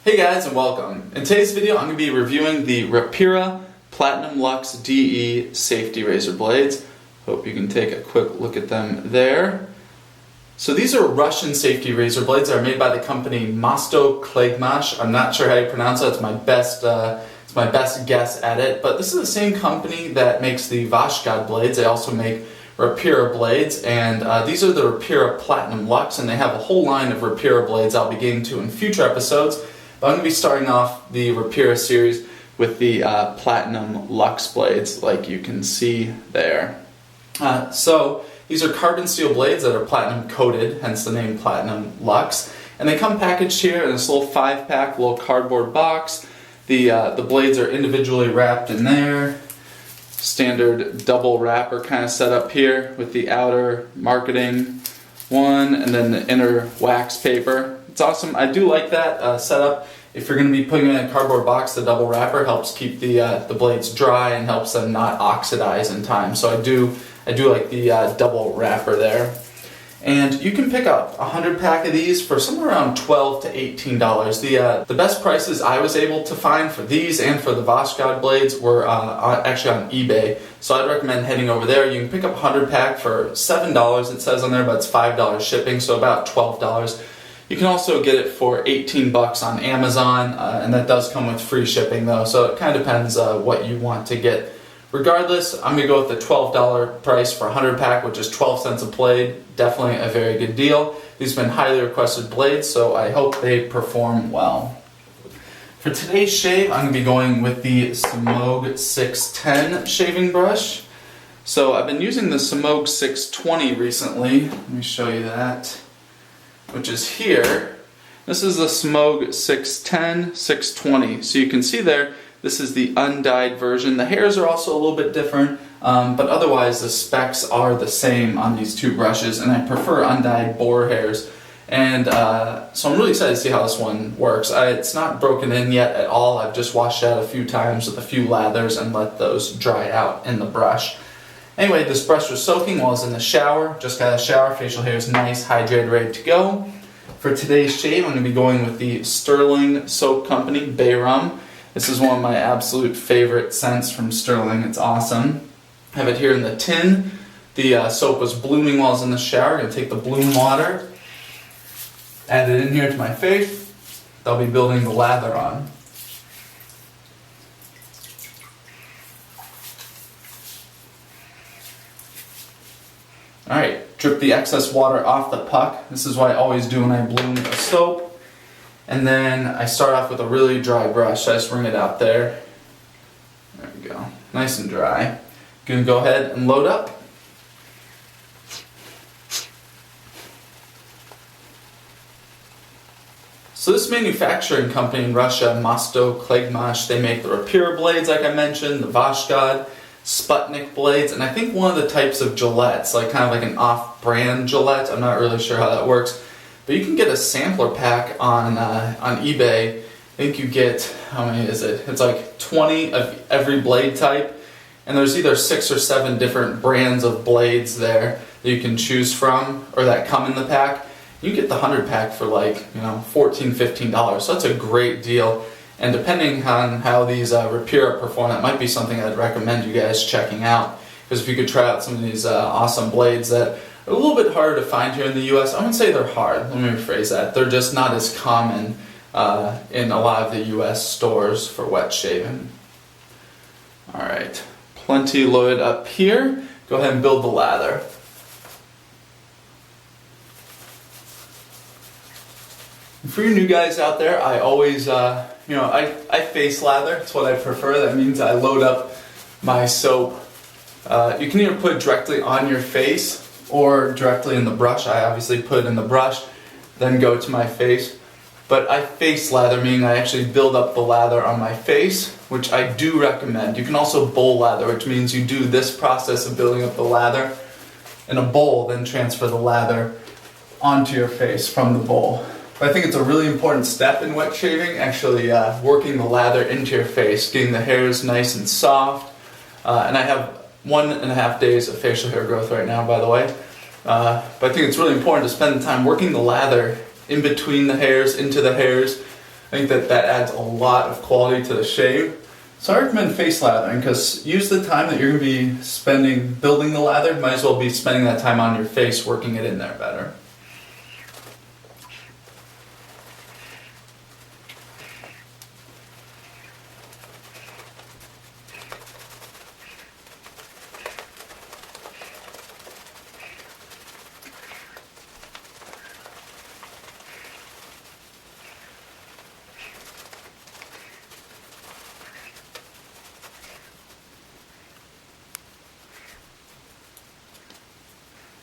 Hey guys and welcome. In today's video I'm going to be reviewing the Rapira Platinum Luxe DE safety razor blades. Hope you can take a quick look at them there. So these are Russian safety razor blades that are made by the company Mosto Klegmash. I'm not sure how you pronounce it, it's my best guess at it, but this is the same company that makes the Vashgod blades. They also make Rapira blades, and these are the Rapira Platinum Luxe, and they have a whole line of Rapira blades I'll be getting to in future episodes. But I'm going to be starting off the Rapira series with the Platinum Luxe blades, like you can see there. So these are carbon steel blades that are platinum coated, hence the name Platinum Luxe. And they come packaged here in this little 5-pack, little cardboard box. The blades are individually wrapped in there. Standard double wrapper kind of setup here with the outer marketing one and then the inner wax paper. It's awesome. I do like that setup. If you're going to be putting it in a cardboard box, the double wrapper helps keep the blades dry and helps them not oxidize in time. So I do like the double wrapper there. And you can pick up a 100-pack of these for somewhere around $12 to $18. The best prices I was able to find for these and for the Vashgod blades were actually on eBay. So I'd recommend heading over there. You can pick up a 100-pack for $7, it says on there, but it's $5 shipping, so about $12. You can also get it for $18 on Amazon, and that does come with free shipping though, so it kind of depends what you want to get. Regardless, I'm going to go with the $12 price for a 100-pack, which is 12 cents a blade. Definitely a very good deal. These have been highly requested blades, so I hope they perform well. For today's shave, I'm going to be going with the Semogue 610 shaving brush. So I've been using the Semogue 620 recently. Let me show you that, which is here. This is the Semogue 610, 620. So you can see there, this is the undyed version. The hairs are also a little bit different, but otherwise the specs are the same on these two brushes, and I prefer undyed boar hairs. And so I'm really excited to see how this one works. It's not broken in yet at all. I've just washed it out a few times with a few lathers and let those dry out in the brush. Anyway, this brush was soaking while I was in the shower. Just got out of the shower, facial hair is nice, hydrated, ready to go. For today's shave, I'm going to be going with the Sterling Soap Company Bay Rum. This is one of my absolute favorite scents from Sterling. It's awesome. I have it here in the tin. The soap was blooming while I was in the shower. I'm going to take the bloom water, add it in here to my face. I'll be building the lather on. Alright, drip the excess water off the puck. This is what I always do when I bloom a soap. And then I start off with a really dry brush. I just bring it out there. There we go. Nice and dry. Gonna go ahead and load up. So this manufacturing company in Russia, Mosto Klegmash, they make the Rapira blades like I mentioned, the Vashgod, Sputnik blades, and I think one of the types of Gillettes, like kind of like an off-brand Gillette. I'm not really sure how that works. But you can get a sampler pack on eBay. I think you get, how many is it? It's like 20 of every blade type. And there's either 6 or 7 different brands of blades there that you can choose from, or that come in the pack. You get the 100-pack for like, $14, $15. So that's a great deal. And depending on how these Rapira perform, that might be something I'd recommend you guys checking out. Because if you could try out some of these awesome blades that a little bit harder to find here in the US. I wouldn't say they're hard, let me rephrase that. They're just not as common in a lot of the US stores for wet shaving. Alright, plenty loaded up here. Go ahead and build the lather. And for you new guys out there, I always, I face lather. It's what I prefer. That means I load up my soap. You can either put it directly on your face or directly in the brush. I obviously put it in the brush, then go to my face. But I face lather, meaning I actually build up the lather on my face, which I do recommend. You can also bowl lather, which means you do this process of building up the lather in a bowl, then transfer the lather onto your face from the bowl. But I think it's a really important step in wet shaving, actually working the lather into your face, getting the hairs nice and soft. And I have 1.5 days of facial hair growth right now, by the way. But I think it's really important to spend the time working the lather in between the hairs, into the hairs, I think that adds a lot of quality to the shave. So I recommend face lathering because use the time that you're going to be spending building the lather, might as well be spending that time on your face working it in there better.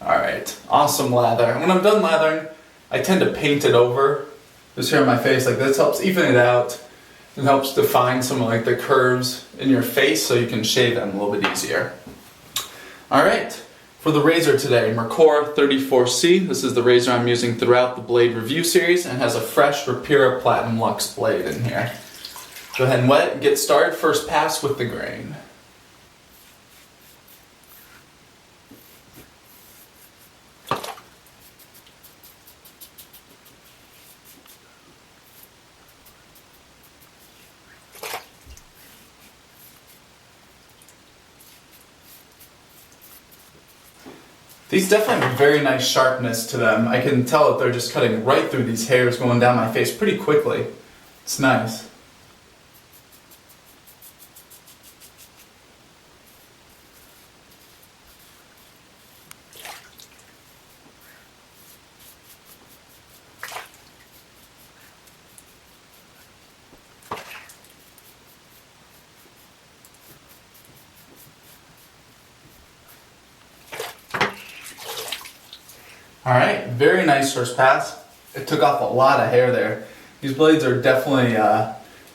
Alright, awesome lather. And when I'm done lathering, I tend to paint it over just here on my face. Like this helps even it out. It helps define some of like the curves in your face so you can shave them a little bit easier. Alright, for the razor today, Mercor 34C. This is the razor I'm using throughout the blade review series and has a fresh Rapira Platinum Luxe blade in here. Go ahead and wet it and get started. First pass with the grain. These definitely have a very nice sharpness to them. I can tell that they're just cutting right through these hairs going down my face pretty quickly. It's nice. Alright, very nice first pass. It took off a lot of hair there. These blades are definitely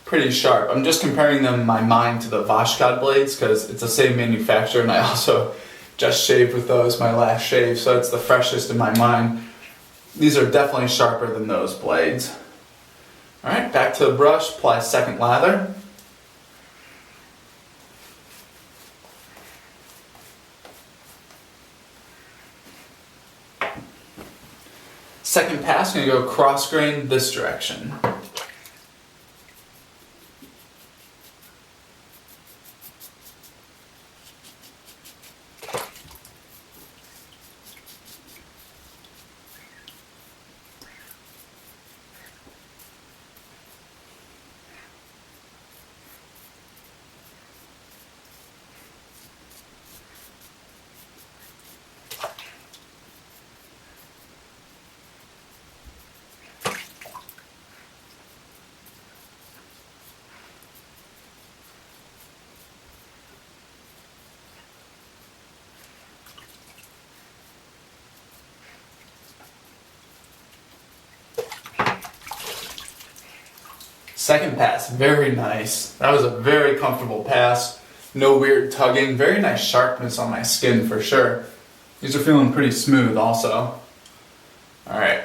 pretty sharp. I'm just comparing them in my mind to the Vashkad blades because it's the same manufacturer and I also just shaved with those my last shave, so it's the freshest in my mind. These are definitely sharper than those blades. Alright, back to the brush, apply second lather. Second pass, I'm going to go cross grain this direction. Second pass, very nice. That was a very comfortable pass. No weird tugging. Very nice sharpness on my skin for sure. These are feeling pretty smooth also. Alright.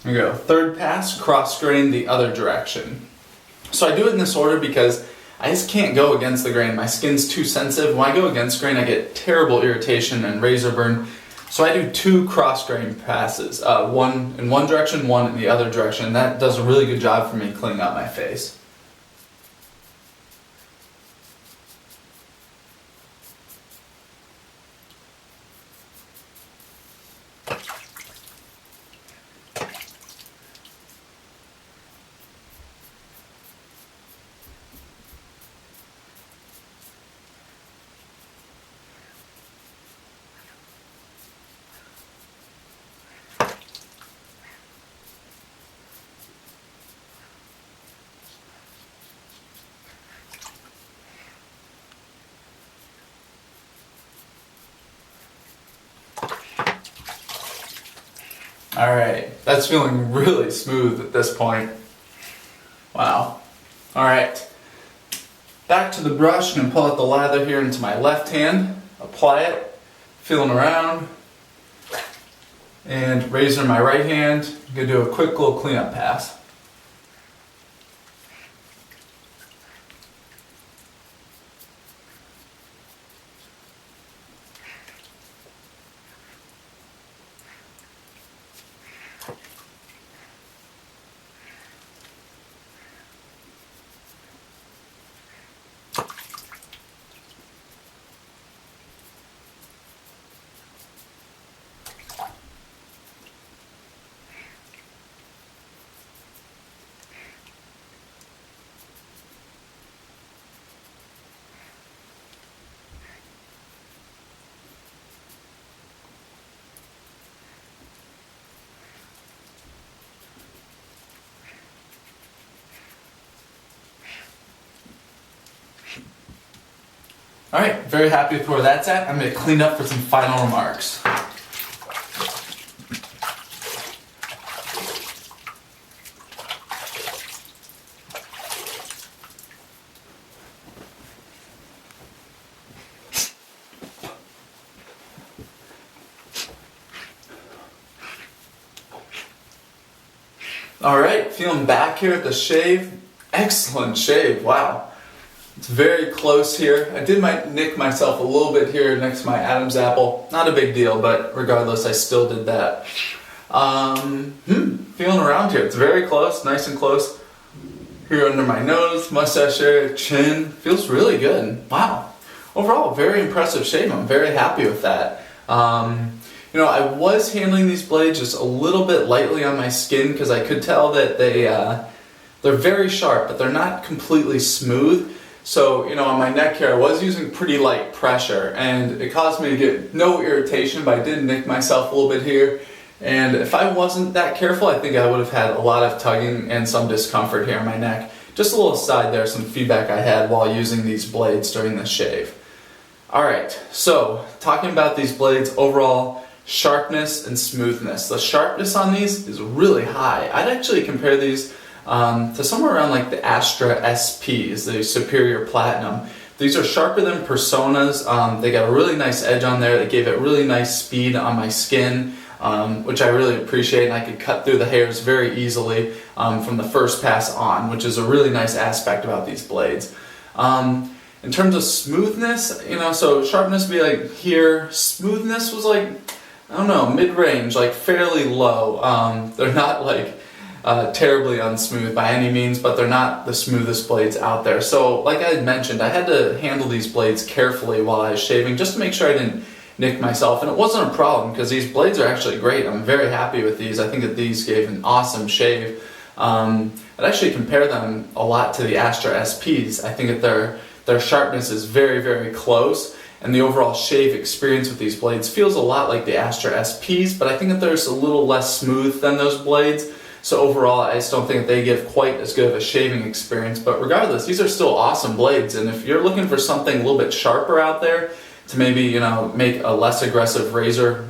Here we go. Third pass, cross grain the other direction. So I do it in this order because I just can't go against the grain. My skin's too sensitive. When I go against grain, I get terrible irritation and razor burn. So I do 2 cross grain passes, one in one direction, one in the other direction. That does a really good job for me cleaning up my face. Alright, that's feeling really smooth at this point. Wow. Alright, back to the brush. I'm going to pull out the lather here into my left hand, apply it, feeling around, and razor in my right hand. I'm going to do a quick little cleanup pass. Alright, very happy with where that's at. I'm going to clean up for some final remarks. Alright, feeling back here at the shave. Excellent shave, wow. It's very close here. I did nick myself a little bit here next to my Adam's apple. Not a big deal, but regardless, I still did that. Feeling around here. It's very close, nice and close. Here under my nose, mustache area, chin. Feels really good. Wow. Overall, very impressive shave. I'm very happy with that. I was handling these blades just a little bit lightly on my skin because I could tell that they're very sharp, but they're not completely smooth. So, on my neck here, I was using pretty light pressure, and it caused me to get no irritation, but I did nick myself a little bit here. And if I wasn't that careful, I think I would have had a lot of tugging and some discomfort here in my neck. Just a little aside there, some feedback I had while using these blades during the shave. Alright, so talking about these blades overall, sharpness and smoothness. The sharpness on these is really high. I'd actually compare these to somewhere around like the Astra SPs, the Superior Platinum. These are sharper than Personas. They got a really nice edge on there. They gave it really nice speed on my skin, which I really appreciate, and I could cut through the hairs very easily from the first pass on, which is a really nice aspect about these blades. In terms of smoothness, so sharpness would be like here. Smoothness was like, I don't know, mid-range, like fairly low. They're not like terribly unsmooth by any means, but they're not the smoothest blades out there. So like I had mentioned, I had to handle these blades carefully while I was shaving just to make sure I didn't nick myself, and it wasn't a problem because these blades are actually great. I'm very happy with these. I think that these gave an awesome shave. I'd actually compare them a lot to the Astra SPs. I think that their sharpness is very, very close, and the overall shave experience with these blades feels a lot like the Astra SPs, but I think that they're just a little less smooth than those blades. So overall, I just don't think that they give quite as good of a shaving experience. But regardless, these are still awesome blades, and if you're looking for something a little bit sharper out there to maybe make a less aggressive razor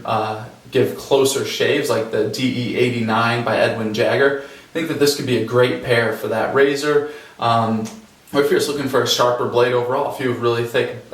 give closer shaves like the DE89 by Edwin Jagger, I think that this could be a great pair for that razor. Or if you're just looking for a sharper blade overall, if you have really thick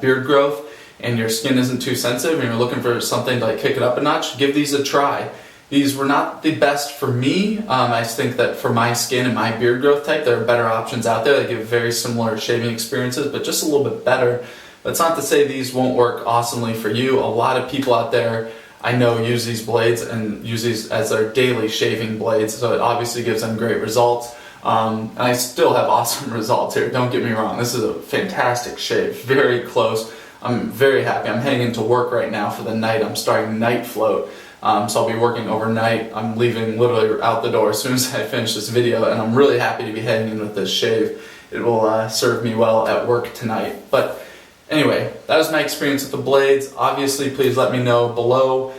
beard growth and your skin isn't too sensitive and you're looking for something to kick it up a notch, give these a try. These were not the best for me. I just think that for my skin and my beard growth type, there are better options out there that give very similar shaving experiences, but just a little bit better. But it's not to say these won't work awesomely for you. A lot of people out there I know use these blades and use these as their daily shaving blades, so it obviously gives them great results. And I still have awesome results here, don't get me wrong. This is a fantastic shave, very close. I'm very happy. I'm heading into work right now for the night. I'm starting night float. So I'll be working overnight. I'm leaving literally out the door as soon as I finish this video, and I'm really happy to be heading in with this shave. It will serve me well at work tonight. But anyway, that was my experience with the blades. Obviously, please let me know below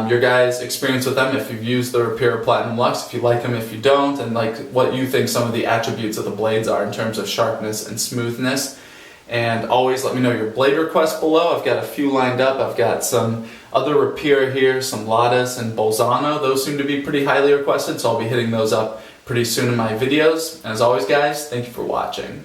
your guys' experience with them, if you've used the Rapira Platinum Luxe, if you like them, if you don't, and what you think some of the attributes of the blades are in terms of sharpness and smoothness. And always let me know your blade requests below. I've got a few lined up. I've got some other Rapira here, some Ladas and Bolzano. Those seem to be pretty highly requested, so I'll be hitting those up pretty soon in my videos. And as always, guys, thank you for watching.